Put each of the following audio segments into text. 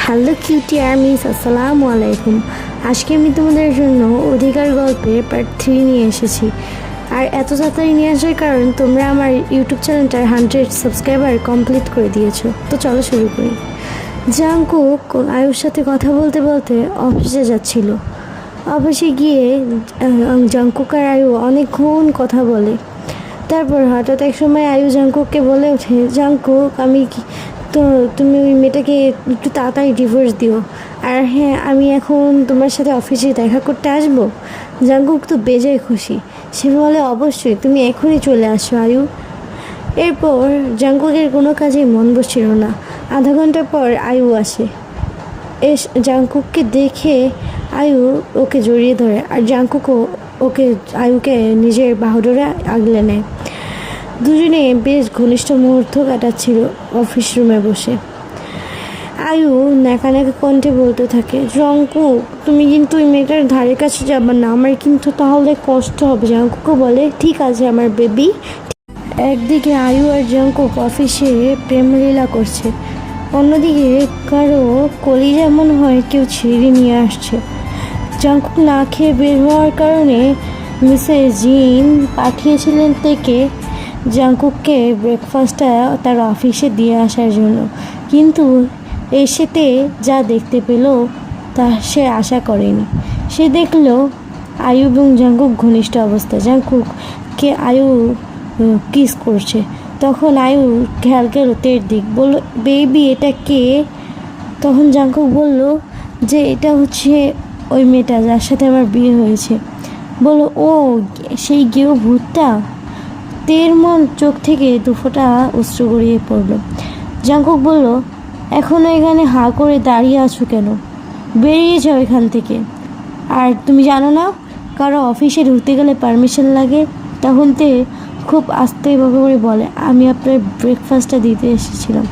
Hello cutie armies, আসসালামু আলাইকুম। আজকে আমি তোমাদের জন্য অধিকার গল্পের পার্ট 3 নিয়ে এসেছি। আর এত তাড়াতাড়ি নিয়ে আসার কারণ তোমরা আমার ইউটিউব চ্যানেলটার 100 সাবস্ক্রাইবার কমপ্লিট করে দিয়েছো। তো চলো শুরু করি। জাংকুক আয়ুর সাথে কথা বলতে বলতে অফিসে যাচ্ছিল। অফিসে গিয়ে জাংকুক আর আয়ু অনেকক্ষণ কথা বলে। তারপর হঠাৎ এক সময় আয়ু জাংকুককে বলে ওঠে, জাংকুক তো তুমি ওই মেয়েটাকে একটু তাড়াতাড়ি ডিভোর্স দিও। আর হ্যাঁ, আমি এখন তোমার সাথে অফিসে দেখা করতে আসবো। জাংকুক তো বেজায় খুশি। সে বলে, অবশ্যই, তুমি এখনই চলে আসো আয়ু। এরপর জাংকুকের কোনো কাজেই মন বসছিল না। আধা ঘন্টা পর আয়ু আসে। জাংকুককে দেখে আয়ু ওকে জড়িয়ে ধরে, আর জাংকুকও আয়ুকে নিজের বাহুডোরে আগলে নেয়। দুজনে বেশ ঘনিষ্ঠ মুহূর্ত কাটাচ্ছিল অফিস রুমে বসে। আয়ু নাকা কণ্ঠে বলতে থাকে, জাংকুক, তুমি কিন্তু ওই মেয়েটার ধারে কাছে যাবে না, আমার কিন্তু তাহলে কষ্ট হবে। জাংকুকও বলে, ঠিক আছে আমার বেবি। একদিকে আয়ু আর জাংকুক অফিসে প্রেমলীলা করছে, অন্যদিকে কারো কলিজা মনে হয় কেউ ছিঁড়ে নিয়ে আসছে। জাংকুক না খেয়ে বের হওয়ার কারণে মিসেস জিন পাঠিয়েছিলেন থেকে জাংকুককে ব্রেকফাস্টটা তার অফিসে দিয়ে আসার জন্য, কিন্তু এসেতে যা দেখতে পেল তা সে আশা করেনি। সে দেখল আয়ু এবং জাংকুক ঘনিষ্ঠ অবস্থায়। জাংকুককে আয়ু কিস করছে। তখন আয়ু খেয়াল গেল তের দিক, বলল, বেবি এটা কে? তখন জাংকুক বলল যে এটা হচ্ছে ওই মেয়েটা যার সাথে আমার বিয়ে হয়েছে। বলল, ও সেই গেও ভূতটা? তের মন চোখ থেকে দুফোঁটা অশ্রু গড়িয়ে পড়ল। জাংকুক বলল, এখনও এখানে হাঁ করে দাঁড়িয়ে আছো কেন? বেরিয়ে যাও এখান থেকে। আর তুমি জানো না কারো অফিসে ঢুকতে গেলে পারমিশন লাগে? তখন তে খুব আস্তে করে বলে, আমি আপনার ব্রেকফাস্টটা দিতে এসেছিলাম।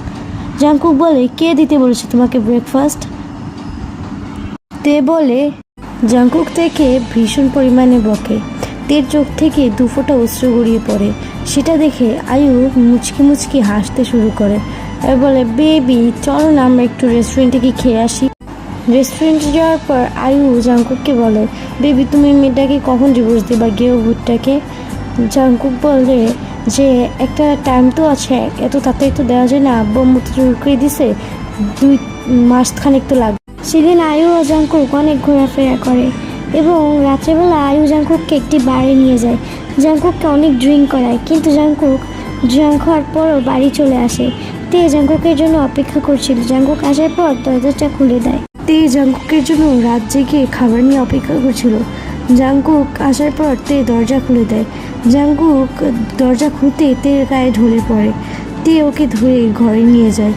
জাংকুক বলে, কে দিতে বলেছে তোমাকে ব্রেকফাস্ট? তে বলে, জাংকুক থেকে ভীষণ পরিমাণে বকে। তের চোখ থেকে দুফোঁটা অশ্রু গড়িয়ে পড়ে। সেটা দেখে আয়ু মুচকি হাসতে শুরু করে আর বলে, বেবি চলো না আমরা একটু রেস্টুরেন্টে গিয়ে খেয়ে আসি। রেস্টুরেন্টে যাওয়ার পর আয়ু জাংকুককে বলে, বেবি তুমি মেয়েটাকে কখন ডিভোর্স দিবা, গেও ভূতটাকে? জাংকুক বলে যে একটা টাইম তো আছে, এত তাড়াতাড়ি তো দেওয়া যায় না, আব্বু আম্মু তো জোর করে দিছে, 2 মাস খানিক তো লাগবে। সেদিন আয়ু ও জাংকুক অনেক ঘোরাফেরা করে এবং রাত্রেবেলা আয়ু জাংকুককে একটি বারে নিয়ে যায়। জাংকুককে অনেক ড্রিঙ্ক করায়, কিন্তু জাংকুক ড্রিঙ্ক হওয়ার পরও বাড়ি চলে আসে। তে জাংকুকের জন্য অপেক্ষা করছিল। জাংকুক আসার পর দরজাটা খুলে দেয়। তে জাংকুকের জন্য রাত জেগে খাবার নিয়ে অপেক্ষা করছিল। জাংকুক আসার পর তে দরজা খুলে দেয়। জাংকুক দরজা খুলতে তের গায়ে ঢলে পড়ে। তে ওকে ধরে ঘরে নিয়ে যায়।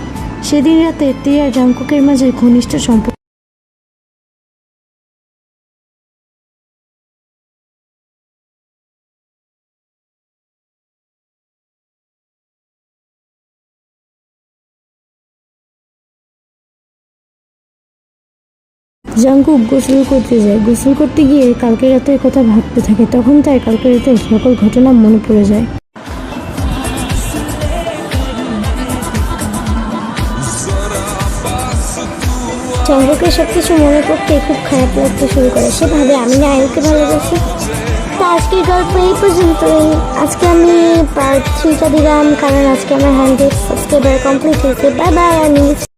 সেদিন রাতে তে আর জাংকুকের মাঝে ঘনিষ্ঠ সম্পর্ক। জাংকুক গোসল করতে যায়। গোসল করতে গিয়ে কালকের রাতের কথা ভাবতে থাকে। তখন তার কালকের রাতের সকল ঘটনা মনে পড়ে যায়। জাংকুকের সবকিছু মনে করতে খুব খারাপ লাগতে শুরু করে। সে ভাবে, আমি না আয়ুকে ভালোবাসি। তো আজকের গল্প এই পর্যন্তই। আজকে আমি পার্ট 3টা দিলাম কারণ আজকে আমার 100 সাবস্ক্রাইবার কমপ্লিট হয়েছে। Bye bye. আমি